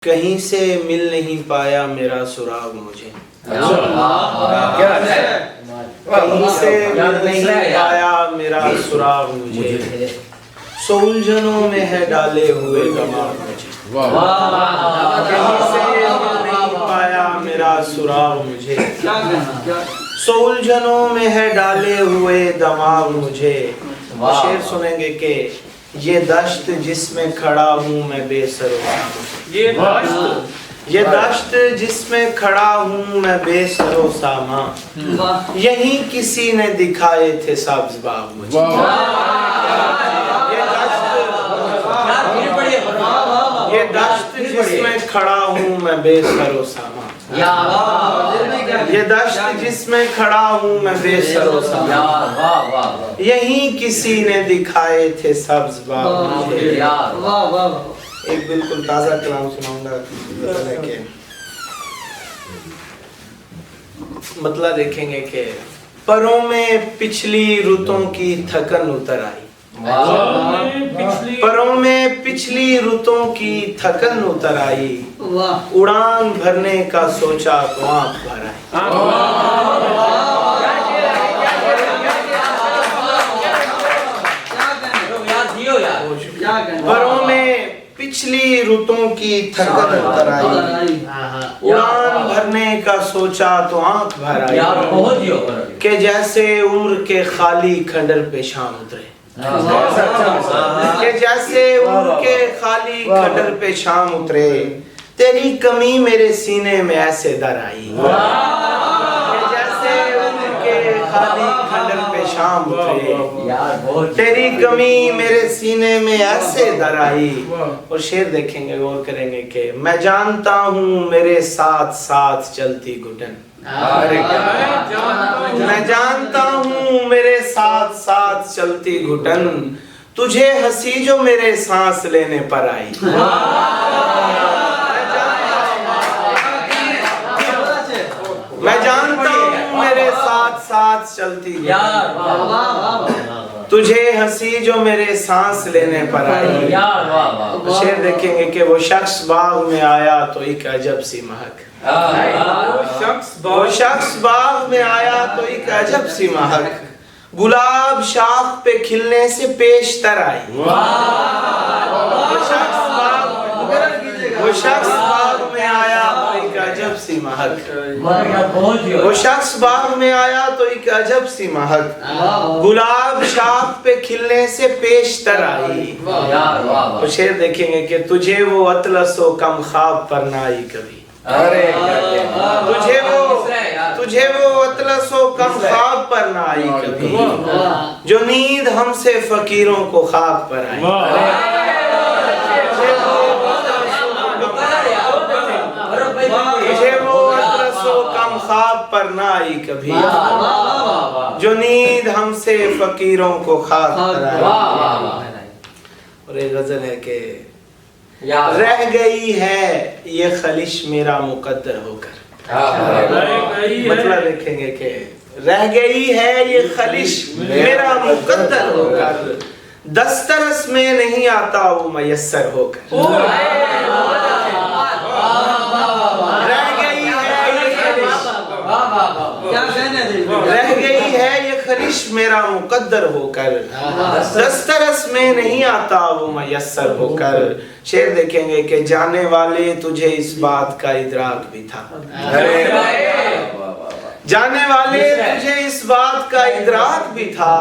कहीं से मिल नहीं पाया मेरा सुराग मुझे, कहीं से मिल नहीं पाया मेरा सुराग मुझे, सो उलझनों में है डाले हुए दिमाग मुझे। कहीं से मिल नहीं पाया मेरा सुराग मुझे, सो उलझनों में है डाले हुए दिमाग मुझे। शेर सुनेंगे कि ये दश्त जिसमें खड़ा हूँ मैं बेसरो, ये दश्त जिसमें खड़ा हूँ मैं बेसरो सामा, यहीं किसी ने दिखाए थे सब्ज बाग मुझे। ये दश्त जिसमें खड़ा हूँ मैं बेसरो सामा, ये दश्त जिसमें खड़ा हूँ मैं बेसरो सामा, यहीं किसी ने दिखाए थे सब्ज बाग मुझे। एक बिल्कुल ताजा कलाम सुनाऊंगा, मतलब देखेंगे कि परों में पिछली रुतों की थकन उतर आई, परों में पिछली रुतों की थकन उतर आई, उड़ान भरने का सोचा तो आंख भर आई। परों में पिछली रुतों की थकन उतर आई, उड़ान भरने का सोचा तो आंख भर आई, कि जैसे उम्र के खाली खंडर पे शाम उतरे, कि जैसे उम्र के खाली खंडर पे शाम उतरे, तेरी कमी मेरे सीने में ऐसे दर आई, कि जैसे उम्र के खाली खंडर पे शाम उतरे, तेरी कमी मेरे सीने में ऐसे दर आई। और शेर देखेंगे, गौर करेंगे कि मैं जानता हूँ मेरे साथ साथ चलती घुटन, मैं जानता हूँ मेरे साथ साथ चलती घुटन, तुझे हंसी जो मेरे सांस लेने पर आई। मैं जानता हूँ मेरे साथ साथ चलती घुटन, तुझे हंसी जो मेरे सांस लेने पर आई। शेर देखेंगे कि वो शख्स बाग में आया तो एक अजब सी महक, वो शख्स बाग में आया तो एक अजब सी महक, गुलाब शाख पे खिलने से पेशतर आई। वो शख्स बाग में आया तो एक अजब सी महक, वो शख्स बाग में आया तो एक अजब सी महक, गुलाब शाख पे खिलने से पेशतर आई। और शेर देखेंगे कि तुझे वो अतलसो कम ख्वाब पर ना आई कभी, तुझे वो अतलसो कम ख्वाब पर ना आई कभी, जो नींद हमसे फकीरों को खाक पर आई। तुझे वो अतलसो कम ख्वाब पर ना आई कभी, जो नींद हमसे फकीरों को खाक पर आई। और एक गजल है कि रह गई है ये खलिश मेरा मुकद्दर होकर, मतलब देखेंगे कि रह गई है ये खलिश मेरा मुकद्दर होकर, दस्तरस में नहीं आता वो मयस्सर होकर। रह गई है ये खलिश मेरा मुकद्दर होकर, दस्तरस में नहीं आता वो मयस्सर होकर। शेर देखेंगे कि जाने वाले तुझे इस बात का इदराक भी था, जाने वाले तुझे इस बात का इदराक भी था,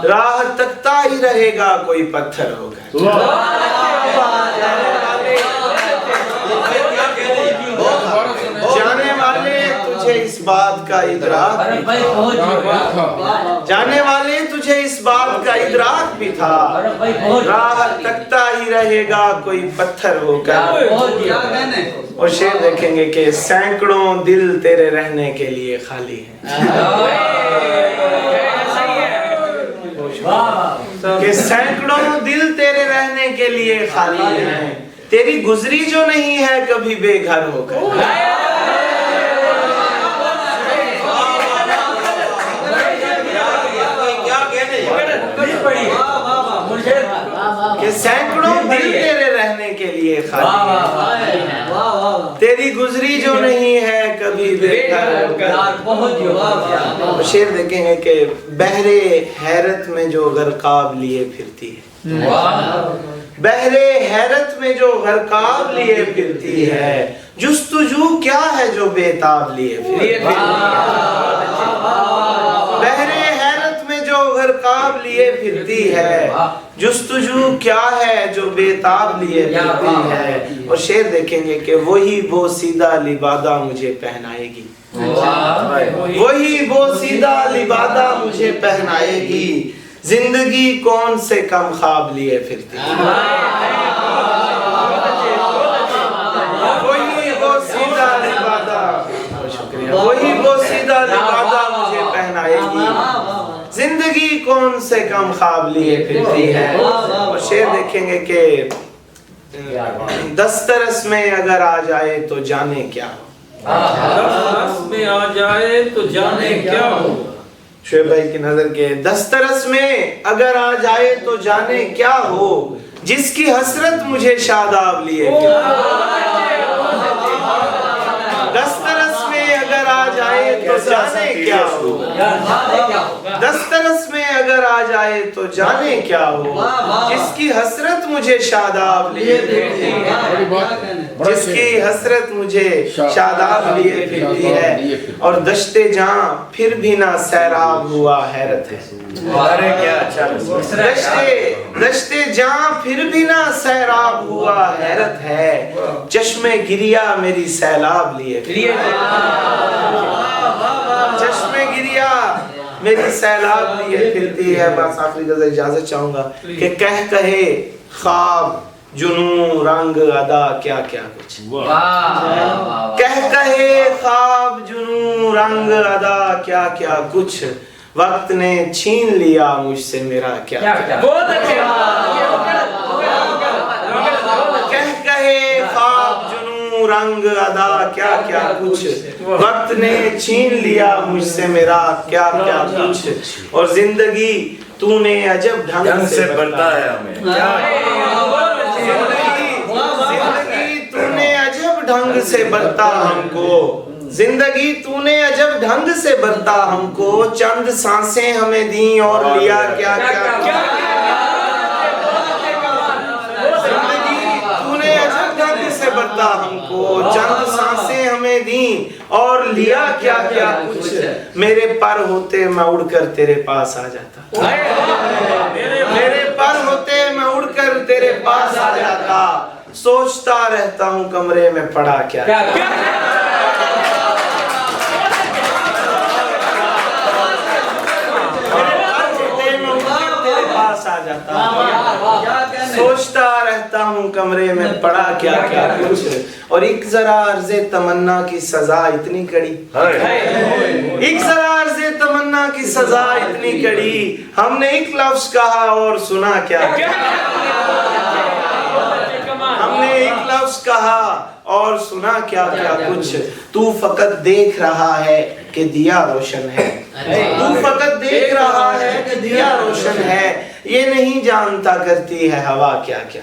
राह तकता ही रहेगा कोई पत्थर होकर। जाने वाले तुझे इस बात का इदराक भी था, जाने वाले तुझे इस बात का इदराक भी था, राह तकता ही रहेगा कोई पत्थर होकर। और शेर देखेंगे कि सैकड़ों दिल तेरे रहने के लिए खाली हैं, कि सैकड़ों दिल तेरे रहने के लिए खाली हैं, तेरी गुजरी जो नहीं है कभी बेघर होकर। कि सैकड़ों दिल तेरे रहने के लिए खाली है, तेरी गुजरी जो नहीं है कभी बेकरार। बहुत शेर देखेंगे कि बहरे हैरत में जो गरकाब लिए फिरती है, बहरे हैरत में जो गरकाब लिए फिरती है, जुस्तुजू क्या है जो बेताब लिए फिरती है। बहरे हैरत में जो गरकाब लिए फिरती है, जुस्तुजू क्या है जो बेताब लिए फिरती है। और शेर देखेंगे कि वही वो सीधा लिबादा मुझे पहनाएगी, वही वो सीधा लिबादा मुझे पहनाएगी, जिंदगी कौन से कम ख्वाब लिए फिरती है। वही वो सीधा लिबादा, शुक्रिया, वही वो सीधा लिबादा मुझे पहनाएगी, जिंदगी कौन से कम ख्वाब लिए फिरती है। और शेर देखेंगे कि दस्तरस में अगर आ जाए तो जाने क्या हो, दस्तरस में आ जाए तो जाने क्या हो। शुएब भाई की नजर के दस्तरस में अगर आ जाए तो जाने क्या हो, जिसकी हसरत मुझे शादाब लिए। दस्तरस में अगर आ जाए तो जाने क्या हो, दस्तरस में अगर आ जाए तो जाने क्या हो, जिसकी हसरत मुझे शादाब लिए फिरती है, जिसकी हसरत मुझे शादाब लिए फिरती है। और दश्ते जहां फिर भी ना सैराब हुआ हैरत है। अरे क्या अच्छा, दश्ते जहां फिर भी ना सैराब हुआ हैरत है, चश्मे गिरिया मेरी सैलाब लिए, चश्मे गिरिया मेरी सैलाब लिए फिरती है। बस आखिरी गज़ल इजाजत चाहूंगा कि कह कहे ख्वाब जुनू रंग अदा क्या क्या कुछ, कह कहे ख्वाब जुनू रंग अदा क्या क्या कुछ, वक्त ने छीन लिया मुझसे मेरा क्या क्या। बहुत अच्छे। कह कहे ख्वाब जुनू रंग अदा क्या क्या कुछ, वक्त ने छीन लिया मुझसे मेरा क्या क्या कुछ। और जिंदगी तूने अजब ढंग से बरता है हमें, जिंदगी तूने अजब ढंग से बरता हमको, जिंदगी तूने अजब ढंग से बरता हमको, चंद सांसें हमें दी और लिया क्या क्या। जिंदगी तूने अजब ढंग से बरता हमको, चंद सांसें हमें दी और लिया क्या क्या कुछ। मेरे पर होते मैं उड़कर तेरे पास आ जाता, मेरे पर होते मैं उड़कर तेरे पास आ जाता, सोचता रहता हूँ कमरे में पड़ा क्या। आ जाता, सोचता रहता हूँ कमरे में पड़ा क्या क्या कुछ। और एक जरा अर्ज़े तमन्ना की सजा इतनी कड़ी, एक जरा अर्ज़े तमन्ना की सजा इतनी कड़ी, हमने एक लफ्ज़ कहा और सुना क्या, हमने एक लफ्ज़ कहा और सुना क्या क्या कुछ। तू फकत देख रहा है कि दिया रोशन है, तू फकत देख रहा है कि दिया रोशन है, ये नहीं जानता करती है हवा क्या क्या।